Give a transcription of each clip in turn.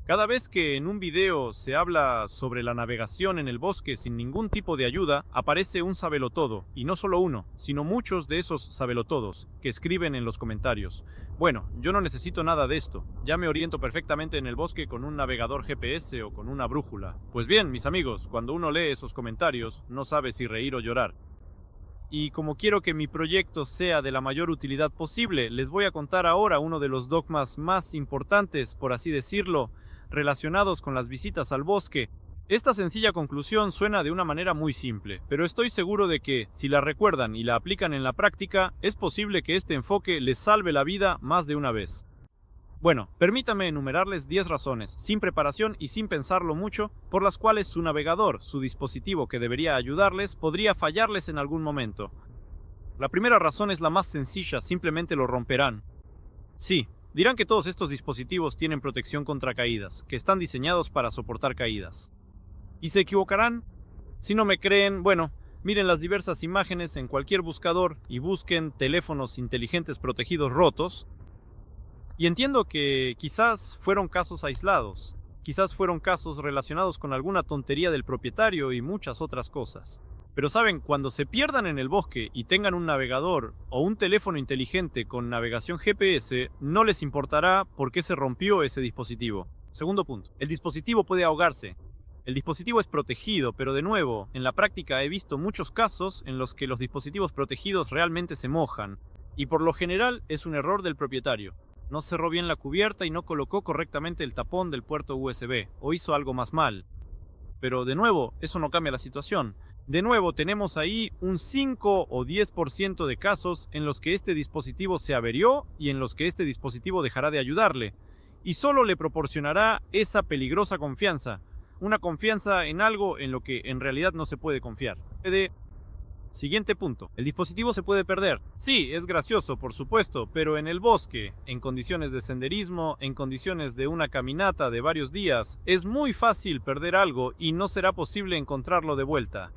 Cada vez que en un video se habla sobre la navegación en el bosque sin ningún tipo de ayuda, aparece un sabelotodo, y no solo uno, sino muchos de esos sabelotodos, que escriben en los comentarios: bueno, yo no necesito nada de esto, ya me oriento perfectamente en el bosque con un navegador GPS o con una brújula. Pues bien, mis amigos, cuando uno lee esos comentarios, no sabe si reír o llorar. Y como quiero que mi proyecto sea de la mayor utilidad posible, les voy a contar ahora uno de los dogmas más importantes, por así decirlo, relacionados con las visitas al bosque. Esta sencilla conclusión suena de una manera muy simple, pero estoy seguro de que, si la recuerdan y la aplican en la práctica, es posible que este enfoque les salve la vida más de una vez. Bueno, permítame enumerarles 10 razones, sin preparación y sin pensarlo mucho, por las cuales su navegador, su dispositivo que debería ayudarles, podría fallarles en algún momento. La primera razón es la más sencilla: simplemente lo romperán. Sí, dirán que todos estos dispositivos tienen protección contra caídas, que están diseñados para soportar caídas. ¿Y se equivocarán? Si no me creen, bueno, miren las diversas imágenes en cualquier buscador y busquen teléfonos inteligentes protegidos rotos. Y entiendo que quizás fueron casos aislados, quizás fueron casos relacionados con alguna tontería del propietario y muchas otras cosas. Pero saben, cuando se pierdan en el bosque y tengan un navegador o un teléfono inteligente con navegación GPS, no les importará por qué se rompió ese dispositivo. Segundo punto, el dispositivo puede ahogarse. El dispositivo es protegido, pero de nuevo, en la práctica he visto muchos casos en los que los dispositivos protegidos realmente se mojan, y por lo general es un error del propietario. No cerró bien la cubierta y no colocó correctamente el tapón del puerto USB, o hizo algo más mal. Pero de nuevo, eso no cambia la situación. De nuevo, tenemos ahí un 5 o 10% de casos en los que este dispositivo se averió y en los que este dispositivo dejará de ayudarle, y solo le proporcionará esa peligrosa confianza, una confianza en algo en lo que en realidad no se puede confiar. Siguiente punto. El dispositivo se puede perder. Sí, es gracioso, por supuesto, pero en el bosque, en condiciones de senderismo, en condiciones de una caminata de varios días, es muy fácil perder algo y no será posible encontrarlo de vuelta.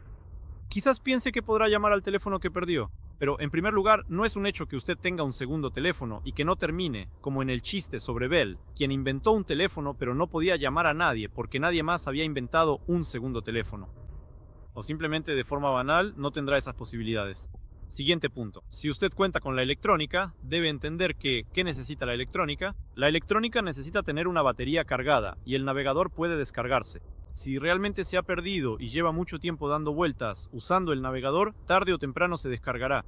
Quizás piense que podrá llamar al teléfono que perdió, pero en primer lugar, no es un hecho que usted tenga un segundo teléfono y que no termine, como en el chiste sobre Bell, quien inventó un teléfono pero no podía llamar a nadie porque nadie más había inventado un segundo teléfono. O simplemente de forma banal no tendrá esas posibilidades. Siguiente punto. Si usted cuenta con la electrónica, debe entender que, ¿qué necesita la electrónica? La electrónica necesita tener una batería cargada y el navegador puede descargarse. Si realmente se ha perdido y lleva mucho tiempo dando vueltas usando el navegador, tarde o temprano se descargará.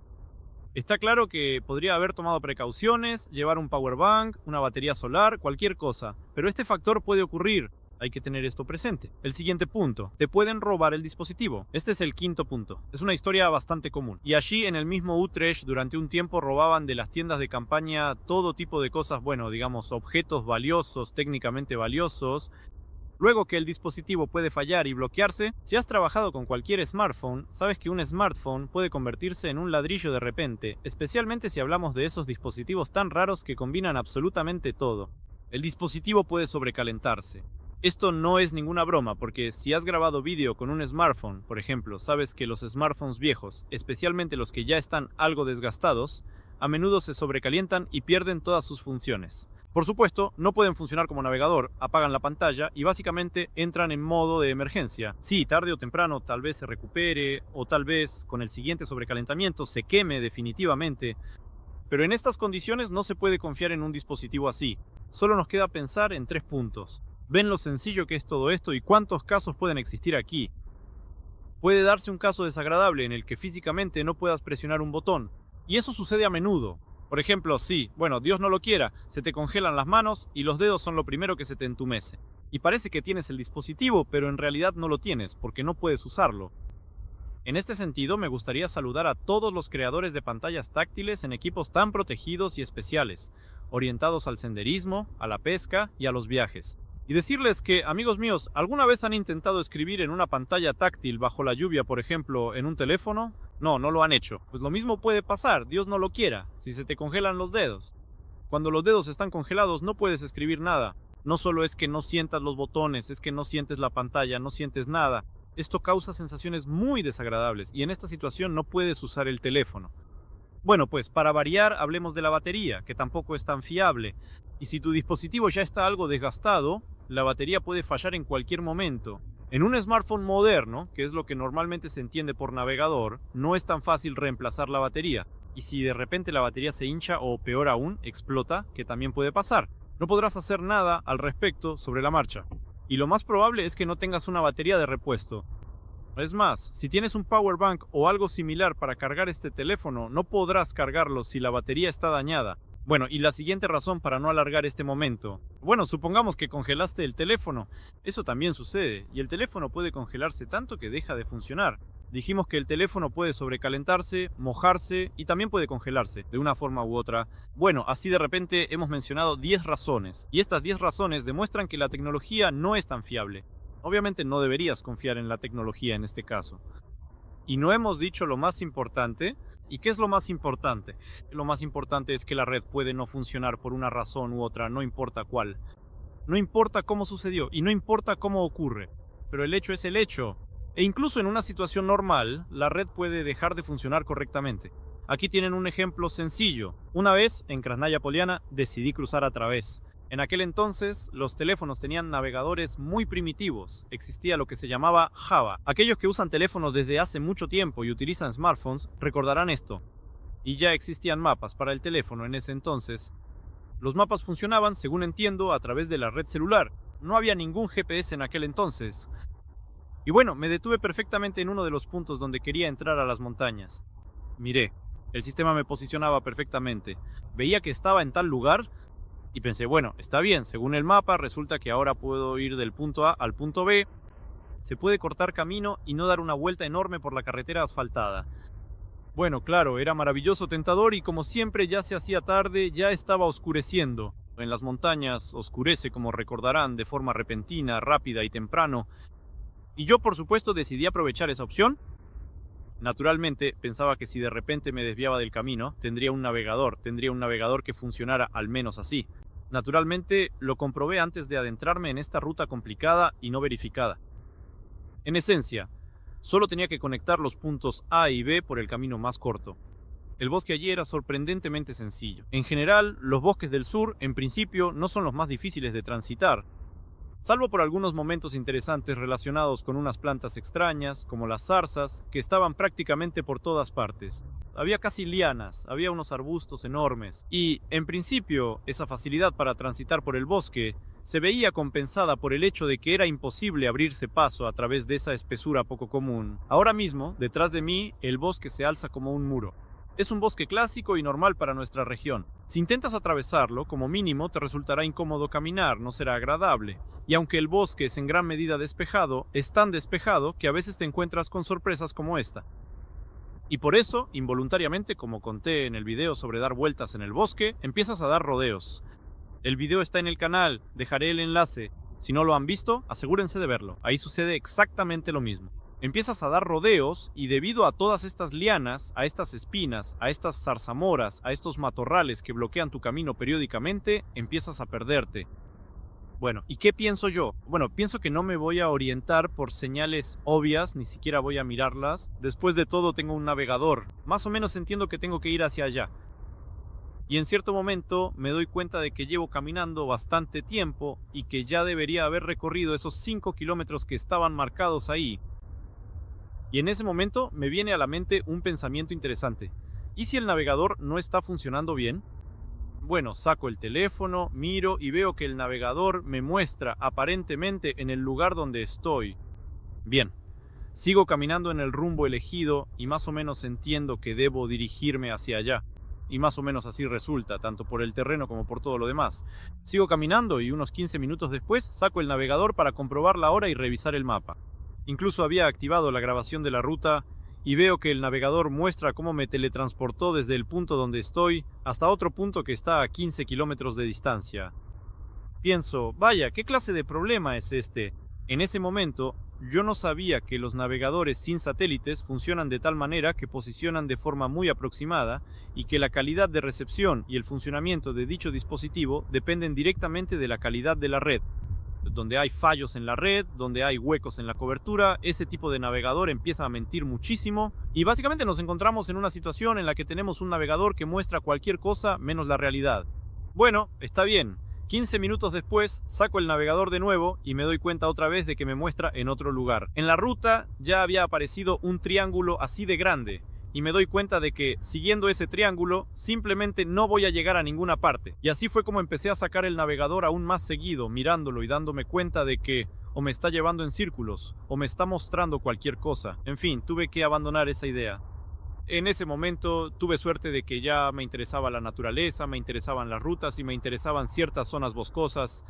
Está claro que podría haber tomado precauciones, llevar un power bank, una batería solar, cualquier cosa, pero este factor puede ocurrir. Hay que tener esto presente. El siguiente punto. Te pueden robar el dispositivo. Este es el quinto punto. Es una historia bastante común. Y allí en el mismo Utrecht durante un tiempo robaban de las tiendas de campaña todo tipo de cosas, bueno, digamos, objetos valiosos, técnicamente valiosos. Luego que el dispositivo puede fallar y bloquearse, si has trabajado con cualquier smartphone, sabes que un smartphone puede convertirse en un ladrillo de repente, especialmente si hablamos de esos dispositivos tan raros que combinan absolutamente todo. El dispositivo puede sobrecalentarse. Esto no es ninguna broma, porque si has grabado vídeo con un smartphone, por ejemplo, sabes que los smartphones viejos, especialmente los que ya están algo desgastados, a menudo se sobrecalientan y pierden todas sus funciones. Por supuesto, no pueden funcionar como navegador, apagan la pantalla y básicamente entran en modo de emergencia. Sí, tarde o temprano tal vez se recupere, o tal vez con el siguiente sobrecalentamiento se queme definitivamente. Pero en estas condiciones no se puede confiar en un dispositivo así. Solo nos queda pensar en 3 puntos. ¿Ven lo sencillo que es todo esto y cuántos casos pueden existir aquí? Puede darse un caso desagradable en el que físicamente no puedas presionar un botón, y eso sucede a menudo. Por ejemplo, sí, bueno, Dios no lo quiera, se te congelan las manos y los dedos son lo primero que se te entumece. Y parece que tienes el dispositivo, pero en realidad no lo tienes, porque no puedes usarlo. En este sentido, me gustaría saludar a todos los creadores de pantallas táctiles en equipos tan protegidos y especiales, orientados al senderismo, a la pesca y a los viajes. Y decirles que, amigos míos, ¿alguna vez han intentado escribir en una pantalla táctil bajo la lluvia, por ejemplo, en un teléfono? No, no lo han hecho. Pues lo mismo puede pasar, Dios no lo quiera, si se te congelan los dedos. Cuando los dedos están congelados no puedes escribir nada. No solo es que no sientas los botones, es que no sientes la pantalla, no sientes nada. Esto causa sensaciones muy desagradables y en esta situación no puedes usar el teléfono. Bueno, pues para variar hablemos de la batería, que tampoco es tan fiable. Y si tu dispositivo ya está algo desgastado, La batería puede fallar en cualquier momento. En un smartphone moderno, que es lo que normalmente se entiende por navegador, no es tan fácil reemplazar la batería. Y si de repente la batería se hincha o peor aún, explota, que también puede pasar, no podrás hacer nada al respecto sobre la marcha. Y lo más probable es que no tengas una batería de repuesto. Es más, si tienes un power bank o algo similar para cargar este teléfono, no podrás cargarlo si la batería está dañada. Bueno, y la siguiente razón para no alargar este momento. Bueno, supongamos que congelaste el teléfono. Eso también sucede, y el teléfono puede congelarse tanto que deja de funcionar. Dijimos que el teléfono puede sobrecalentarse, mojarse y también puede congelarse, de una forma u otra. Bueno, así de repente hemos mencionado 10 razones, y estas 10 razones demuestran que la tecnología no es tan fiable. Obviamente no deberías confiar en la tecnología en este caso. Y no hemos dicho lo más importante. ¿Y qué es lo más importante? Lo más importante es que la red puede no funcionar por una razón u otra, no importa cuál. No importa cómo sucedió y no importa cómo ocurre, pero el hecho es el hecho. E incluso en una situación normal, la red puede dejar de funcionar correctamente. Aquí tienen un ejemplo sencillo. Una vez, en Krasnaya Poliana, decidí cruzar a través. En aquel entonces, los teléfonos tenían navegadores muy primitivos. Existía lo que se llamaba Java. Aquellos que usan teléfonos desde hace mucho tiempo y utilizan smartphones recordarán esto. Y ya existían mapas para el teléfono en ese entonces. Los mapas funcionaban, según entiendo, a través de la red celular. No había ningún GPS en aquel entonces. Y bueno, me detuve perfectamente en uno de los puntos donde quería entrar a las montañas. Miré, el sistema me posicionaba perfectamente. Veía que estaba en tal lugar y pensé, bueno, está bien, según el mapa resulta que ahora puedo ir del punto A al punto B. Se puede cortar camino y no dar una vuelta enorme por la carretera asfaltada. Bueno, claro, era maravilloso, tentador y como siempre ya se hacía tarde, ya estaba oscureciendo. En las montañas oscurece, como recordarán, de forma repentina, rápida y temprano. Y yo, por supuesto, decidí aprovechar esa opción. Naturalmente, pensaba que si de repente me desviaba del camino, tendría un navegador que funcionara al menos así. Naturalmente, lo comprobé antes de adentrarme en esta ruta complicada y no verificada. En esencia, solo tenía que conectar los puntos A y B por el camino más corto. El bosque allí era sorprendentemente sencillo. En general, los bosques del sur, en principio, no son los más difíciles de transitar, salvo por algunos momentos interesantes relacionados con unas plantas extrañas, como las zarzas, que estaban prácticamente por todas partes. Había casi lianas, había unos arbustos enormes, y, en principio, esa facilidad para transitar por el bosque se veía compensada por el hecho de que era imposible abrirse paso a través de esa espesura poco común. Ahora mismo, detrás de mí, el bosque se alza como un muro. Es un bosque clásico y normal para nuestra región. Si intentas atravesarlo, como mínimo te resultará incómodo caminar, no será agradable. Y aunque el bosque es en gran medida despejado, es tan despejado que a veces te encuentras con sorpresas como esta. Y por eso, involuntariamente, como conté en el video sobre dar vueltas en el bosque, empiezas a dar rodeos. El video está en el canal, dejaré el enlace. Si no lo han visto, asegúrense de verlo. Ahí sucede exactamente lo mismo. Empiezas a dar rodeos y debido a todas estas lianas, a estas espinas, a estas zarzamoras, a estos matorrales que bloquean tu camino periódicamente, empiezas a perderte. Bueno, ¿y qué pienso yo? Bueno, pienso que no me voy a orientar por señales obvias, ni siquiera voy a mirarlas. Después de todo tengo un navegador. Más o menos entiendo que tengo que ir hacia allá. Y en cierto momento me doy cuenta de que llevo caminando bastante tiempo y que ya debería haber recorrido esos 5 kilómetros que estaban marcados ahí. Y en ese momento me viene a la mente un pensamiento interesante. ¿Y si el navegador no está funcionando bien? Bueno, saco el teléfono, miro y veo que el navegador me muestra aparentemente en el lugar donde estoy. Bien, sigo caminando en el rumbo elegido y más o menos entiendo que debo dirigirme hacia allá. Y más o menos así resulta, tanto por el terreno como por todo lo demás. Sigo caminando y unos 15 minutos después saco el navegador para comprobar la hora y revisar el mapa. Incluso había activado la grabación de la ruta y veo que el navegador muestra cómo me teletransportó desde el punto donde estoy hasta otro punto que está a 15 kilómetros de distancia. Pienso, vaya, ¿qué clase de problema es este? En ese momento, yo no sabía que los navegadores sin satélites funcionan de tal manera que posicionan de forma muy aproximada y que la calidad de recepción y el funcionamiento de dicho dispositivo dependen directamente de la calidad de la red. Donde hay fallos en la red, donde hay huecos en la cobertura, ese tipo de navegador empieza a mentir muchísimo y básicamente nos encontramos en una situación en la que tenemos un navegador que muestra cualquier cosa menos la realidad. Bueno, está bien, 15 minutos después, saco el navegador de nuevo y me doy cuenta otra vez de que me muestra en otro lugar. En la ruta ya había aparecido un triángulo así de grande, y me doy cuenta de que, siguiendo ese triángulo, simplemente no voy a llegar a ninguna parte. Y así fue como empecé a sacar el navegador aún más seguido, mirándolo y dándome cuenta de que o me está llevando en círculos, o me está mostrando cualquier cosa. En fin, tuve que abandonar esa idea. En ese momento tuve suerte de que ya me interesaba la naturaleza, me interesaban las rutas y me interesaban ciertas zonas boscosas.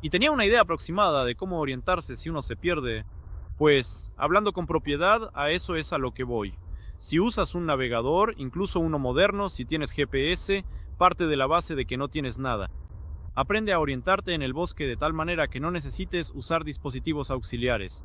Y tenía una idea aproximada de cómo orientarse si uno se pierde. Pues, hablando con propiedad, a eso es a lo que voy. Si usas un navegador, incluso uno moderno, si tienes GPS, parte de la base de que no tienes nada. Aprende a orientarte en el bosque de tal manera que no necesites usar dispositivos auxiliares.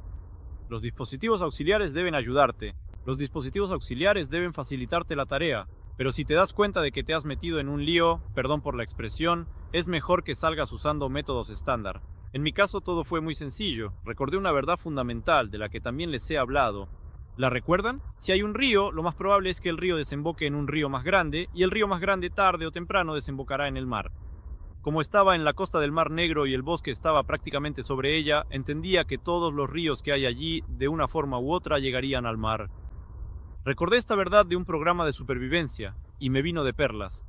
Los dispositivos auxiliares deben ayudarte. Los dispositivos auxiliares deben facilitarte la tarea. Pero si te das cuenta de que te has metido en un lío, perdón por la expresión, es mejor que salgas usando métodos estándar. En mi caso todo fue muy sencillo. Recordé una verdad fundamental de la que también les he hablado. ¿La recuerdan? Si hay un río, lo más probable es que el río desemboque en un río más grande, y el río más grande tarde o temprano desembocará en el mar. Como estaba en la costa del Mar Negro y el bosque estaba prácticamente sobre ella, entendía que todos los ríos que hay allí, de una forma u otra, llegarían al mar. Recordé esta verdad de un programa de supervivencia, y me vino de perlas,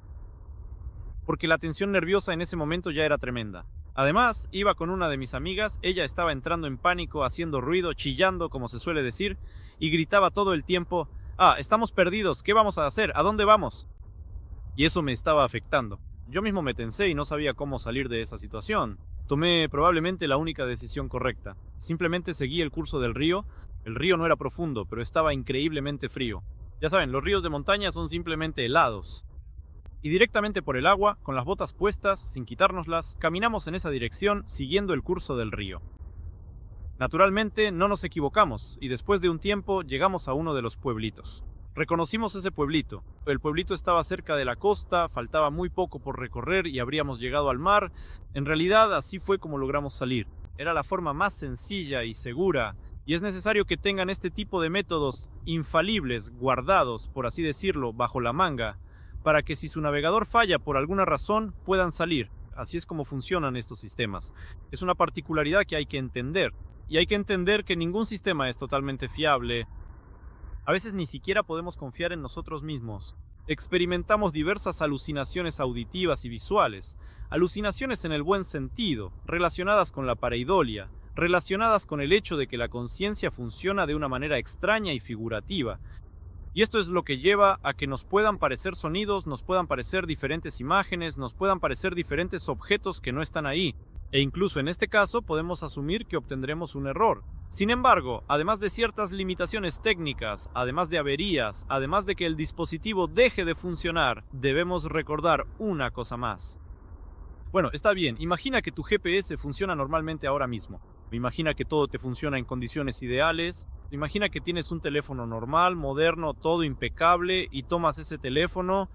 porque la tensión nerviosa en ese momento ya era tremenda. Además, iba con una de mis amigas, ella estaba entrando en pánico, haciendo ruido, chillando, como se suele decir, y gritaba todo el tiempo: «¡Ah, estamos perdidos! ¿Qué vamos a hacer? ¿A dónde vamos?». Y eso me estaba afectando. Yo mismo me tensé y no sabía cómo salir de esa situación. Tomé probablemente la única decisión correcta. Simplemente seguí el curso del río. El río no era profundo, pero estaba increíblemente frío. Ya saben, los ríos de montaña son simplemente helados. Y directamente por el agua, con las botas puestas, sin quitárnoslas, caminamos en esa dirección, siguiendo el curso del río. Naturalmente, no nos equivocamos, y después de un tiempo llegamos a uno de los pueblitos. Reconocimos ese pueblito. El pueblito estaba cerca de la costa, faltaba muy poco por recorrer y habríamos llegado al mar. En realidad, así fue como logramos salir. Era la forma más sencilla y segura, y es necesario que tengan este tipo de métodos infalibles, guardados, por así decirlo, bajo la manga, para que si su navegador falla por alguna razón, puedan salir. Así es como funcionan estos sistemas. Es una particularidad que hay que entender, y hay que entender que ningún sistema es totalmente fiable. A veces ni siquiera podemos confiar en nosotros mismos. Experimentamos diversas alucinaciones auditivas y visuales, alucinaciones en el buen sentido, relacionadas con la pareidolia, relacionadas con el hecho de que la conciencia funciona de una manera extraña y figurativa. Y esto es lo que lleva a que nos puedan parecer sonidos, nos puedan parecer diferentes imágenes, nos puedan parecer diferentes objetos que no están ahí. E incluso en este caso podemos asumir que obtendremos un error. Sin embargo, además de ciertas limitaciones técnicas, además de averías, además de que el dispositivo deje de funcionar, debemos recordar una cosa más. Bueno, está bien, imagina que tu GPS funciona normalmente ahora mismo. Imagina que todo te funciona en condiciones ideales. Imagina que tienes un teléfono normal, moderno, todo impecable, y tomas ese teléfono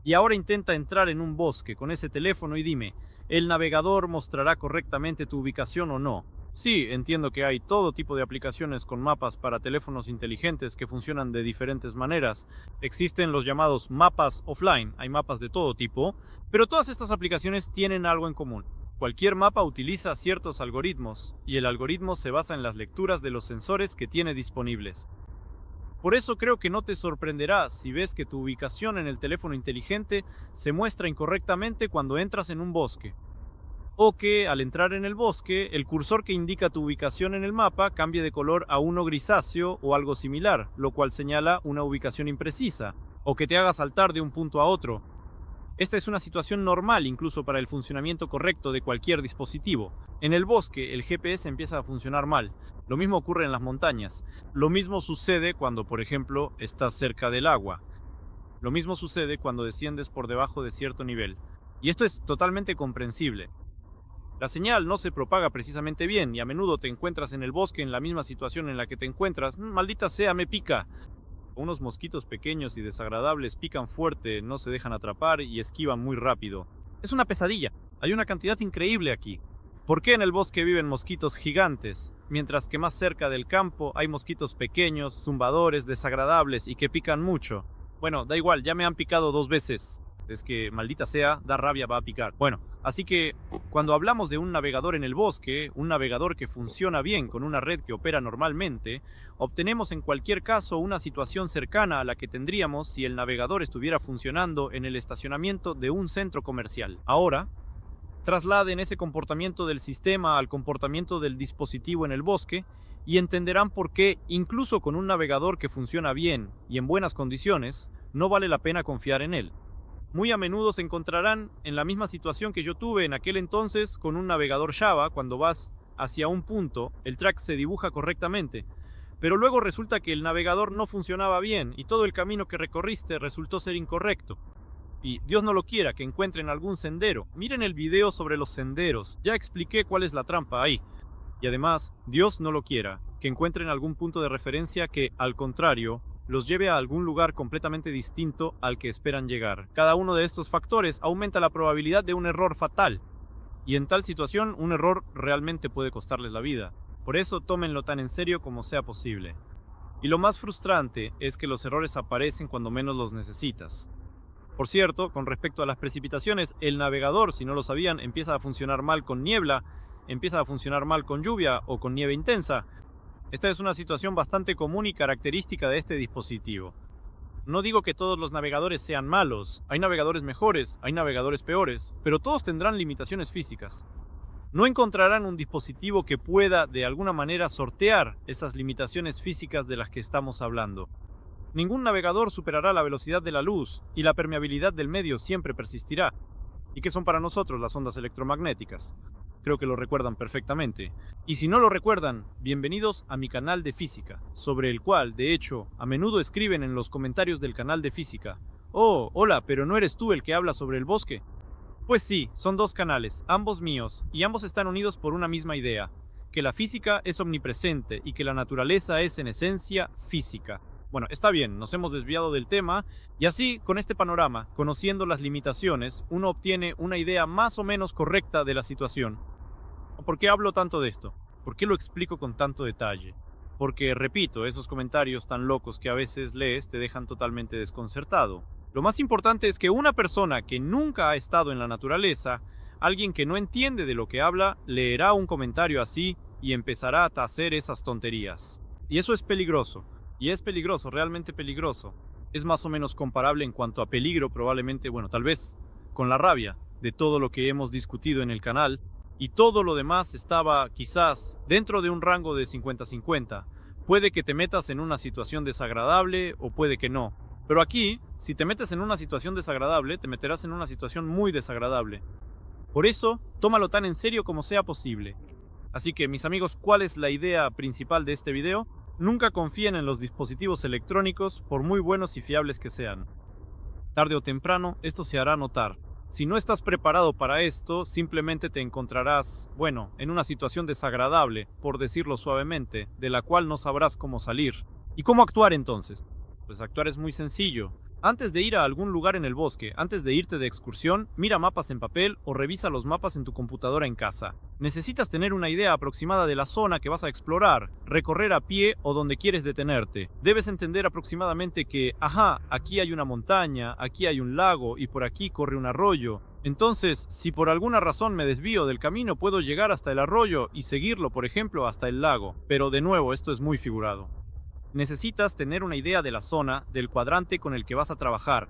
y ahora intenta entrar en un bosque con ese teléfono y dime, ¿el navegador mostrará correctamente tu ubicación o no? Sí, entiendo que hay todo tipo de aplicaciones con mapas para teléfonos inteligentes que funcionan de diferentes maneras. Existen los llamados mapas offline, hay mapas de todo tipo, pero todas estas aplicaciones tienen algo en común. Cualquier mapa utiliza ciertos algoritmos, y el algoritmo se basa en las lecturas de los sensores que tiene disponibles. Por eso creo que no te sorprenderá si ves que tu ubicación en el teléfono inteligente se muestra incorrectamente cuando entras en un bosque. O que, al entrar en el bosque, el cursor que indica tu ubicación en el mapa cambie de color a uno grisáceo o algo similar, lo cual señala una ubicación imprecisa, o que te haga saltar de un punto a otro. Esta es una situación normal incluso para el funcionamiento correcto de cualquier dispositivo. En el bosque, el GPS empieza a funcionar mal. Lo mismo ocurre en las montañas. Lo mismo sucede cuando, por ejemplo, estás cerca del agua. Lo mismo sucede cuando desciendes por debajo de cierto nivel. Y esto es totalmente comprensible. La señal no se propaga precisamente bien y a menudo te encuentras en el bosque en la misma situación en la que te encuentras. ¡Maldita sea, me pica! Unos mosquitos pequeños y desagradables pican fuerte, no se dejan atrapar y esquivan muy rápido. Es una pesadilla. Hay una cantidad increíble aquí. ¿Por qué en el bosque viven mosquitos gigantes, mientras que más cerca del campo hay mosquitos pequeños, zumbadores, desagradables y que pican mucho? Bueno, da igual, ya me han picado 2 veces. Es que, maldita sea, da rabia, va a picar. Bueno, así que cuando hablamos de un navegador en el bosque, un navegador que funciona bien con una red que opera normalmente, obtenemos en cualquier caso una situación cercana a la que tendríamos si el navegador estuviera funcionando en el estacionamiento de un centro comercial. Ahora, trasladen ese comportamiento del sistema al comportamiento del dispositivo en el bosque y entenderán por qué, incluso con un navegador que funciona bien y en buenas condiciones, no vale la pena confiar en él. Muy a menudo se encontrarán en la misma situación que yo tuve en aquel entonces con un navegador Java. Cuando vas hacia un punto, el track se dibuja correctamente, pero luego resulta que el navegador no funcionaba bien y todo el camino que recorriste resultó ser incorrecto. Y Dios no lo quiera que encuentren algún sendero. Miren el video sobre los senderos, ya expliqué cuál es la trampa ahí. Y además, Dios no lo quiera que encuentren algún punto de referencia que, al contrario, los lleve a algún lugar completamente distinto al que esperan llegar. Cada uno de estos factores aumenta la probabilidad de un error fatal. Y en tal situación, un error realmente puede costarles la vida. Por eso, tómenlo tan en serio como sea posible. Y lo más frustrante es que los errores aparecen cuando menos los necesitas. Por cierto, con respecto a las precipitaciones, el navegador, si no lo sabían, empieza a funcionar mal con niebla, empieza a funcionar mal con lluvia o con nieve intensa. Esta es una situación bastante común y característica de este dispositivo. No digo que todos los navegadores sean malos, hay navegadores mejores, hay navegadores peores, pero todos tendrán limitaciones físicas. No encontrarán un dispositivo que pueda, de alguna manera, sortear esas limitaciones físicas de las que estamos hablando. Ningún navegador superará la velocidad de la luz y la permeabilidad del medio siempre persistirá. ¿Y qué son para nosotros las ondas electromagnéticas? Creo que lo recuerdan perfectamente. Y si no lo recuerdan, bienvenidos a mi canal de física, sobre el cual, de hecho, a menudo escriben en los comentarios del canal de física: «Oh, hola, pero ¿no eres tú el que habla sobre el bosque?». Pues sí, son dos canales, ambos míos, y ambos están unidos por una misma idea: que la física es omnipresente y que la naturaleza es en esencia física. Bueno, está bien, nos hemos desviado del tema, y así, con este panorama, conociendo las limitaciones, uno obtiene una idea más o menos correcta de la situación. ¿Por qué hablo tanto de esto? ¿Por qué lo explico con tanto detalle? Porque, repito, esos comentarios tan locos que a veces lees te dejan totalmente desconcertado. Lo más importante es que una persona que nunca ha estado en la naturaleza, alguien que no entiende de lo que habla, leerá un comentario así y empezará a hacer esas tonterías. Y eso es peligroso. Y es peligroso, realmente peligroso. Es más o menos comparable en cuanto a peligro, probablemente, bueno, tal vez, con la rabia de todo lo que hemos discutido en el canal, y todo lo demás estaba quizás dentro de un rango de 50-50. Puede que te metas en una situación desagradable o puede que no. Pero aquí, si te metes en una situación desagradable, te meterás en una situación muy desagradable. Por eso, tómalo tan en serio como sea posible. Así que, mis amigos, ¿cuál es la idea principal de este video? Nunca confíen en los dispositivos electrónicos, por muy buenos y fiables que sean. Tarde o temprano, esto se hará notar. Si no estás preparado para esto, simplemente te encontrarás, bueno, en una situación desagradable, por decirlo suavemente, de la cual no sabrás cómo salir. ¿Y cómo actuar entonces? Pues actuar es muy sencillo. Antes de ir a algún lugar en el bosque, antes de irte de excursión, mira mapas en papel o revisa los mapas en tu computadora en casa. Necesitas tener una idea aproximada de la zona que vas a explorar, recorrer a pie o donde quieres detenerte. Debes entender aproximadamente que, aquí hay una montaña, aquí hay un lago y por aquí corre un arroyo. Entonces, si por alguna razón me desvío del camino, puedo llegar hasta el arroyo y seguirlo, por ejemplo, hasta el lago. Pero de nuevo, esto es muy figurado. Necesitas tener una idea de la zona, del cuadrante con el que vas a trabajar.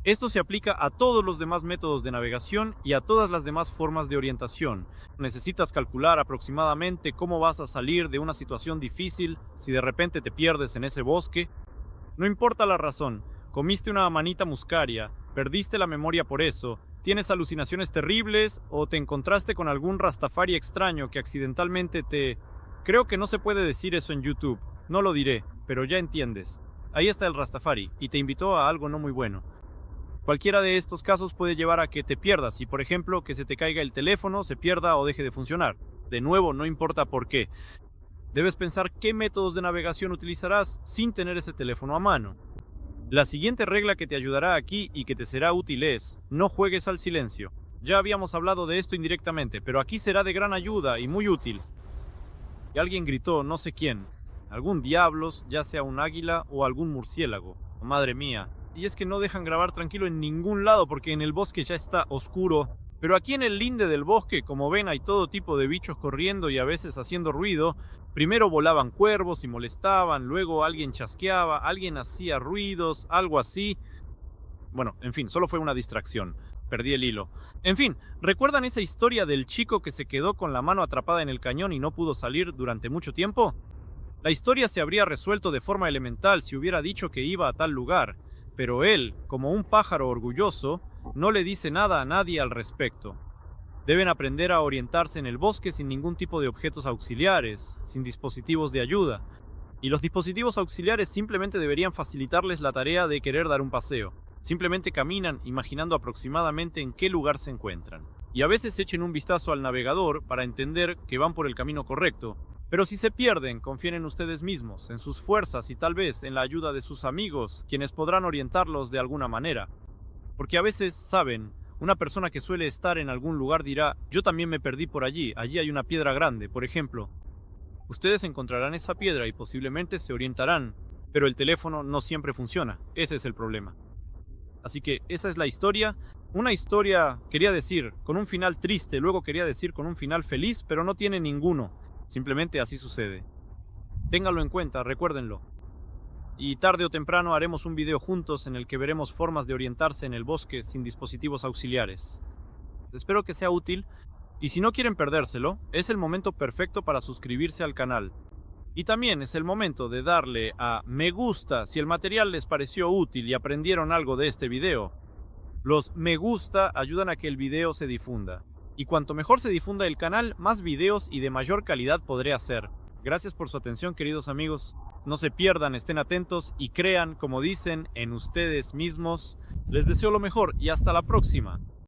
Esto se aplica a todos los demás métodos de navegación y a todas las demás formas de orientación. Necesitas calcular aproximadamente cómo vas a salir de una situación difícil si de repente te pierdes en ese bosque. No importa la razón, comiste una manita muscaria, perdiste la memoria por eso, tienes alucinaciones terribles o te encontraste con algún rastafari extraño que accidentalmente te... Creo que no se puede decir eso en YouTube. No lo diré, pero ya entiendes. Ahí está el Rastafari, y te invitó a algo no muy bueno. Cualquiera de estos casos puede llevar a que te pierdas, y por ejemplo, que se te caiga el teléfono, se pierda o deje de funcionar. De nuevo, no importa por qué. Debes pensar qué métodos de navegación utilizarás sin tener ese teléfono a mano. La siguiente regla que te ayudará aquí y que te será útil es: no juegues al silencio. Ya habíamos hablado de esto indirectamente, pero aquí será de gran ayuda y muy útil. Y alguien gritó, no sé quién. Algún diablos, ya sea un águila o algún murciélago. Oh, madre mía, y es que no dejan grabar tranquilo en ningún lado porque en el bosque ya está oscuro. Pero aquí en el linde del bosque, como ven, hay todo tipo de bichos corriendo y a veces haciendo ruido. Primero volaban cuervos y molestaban, luego alguien chasqueaba, alguien hacía ruidos, algo así. Bueno, en fin, solo fue una distracción. Perdí el hilo. En fin, ¿recuerdan esa historia del chico que se quedó con la mano atrapada en el cañón y no pudo salir durante mucho tiempo? La historia se habría resuelto de forma elemental si hubiera dicho que iba a tal lugar, pero él, como un pájaro orgulloso, no le dice nada a nadie al respecto. Deben aprender a orientarse en el bosque sin ningún tipo de objetos auxiliares, sin dispositivos de ayuda. Y los dispositivos auxiliares simplemente deberían facilitarles la tarea de querer dar un paseo. Simplemente caminan imaginando aproximadamente en qué lugar se encuentran. Y a veces echen un vistazo al navegador para entender que van por el camino correcto. Pero si se pierden, confíen en ustedes mismos, en sus fuerzas y tal vez en la ayuda de sus amigos, quienes podrán orientarlos de alguna manera. Porque a veces, saben, una persona que suele estar en algún lugar dirá, yo también me perdí por allí hay una piedra grande, por ejemplo. Ustedes encontrarán esa piedra y posiblemente se orientarán, pero el teléfono no siempre funciona, ese es el problema. Así que esa es la historia. Una historia, quería decir, con un final triste, luego quería decir con un final feliz, pero no tiene ninguno. Simplemente así sucede. Ténganlo en cuenta, recuérdenlo. Y tarde o temprano haremos un video juntos en el que veremos formas de orientarse en el bosque sin dispositivos auxiliares. Espero que sea útil, y si no quieren perdérselo, es el momento perfecto para suscribirse al canal. Y también es el momento de darle a me gusta si el material les pareció útil y aprendieron algo de este video. Los me gusta ayudan a que el video se difunda. Y cuanto mejor se difunda el canal, más videos y de mayor calidad podré hacer. Gracias por su atención, queridos amigos. No se pierdan, estén atentos y crean, como dicen, en ustedes mismos. Les deseo lo mejor y hasta la próxima.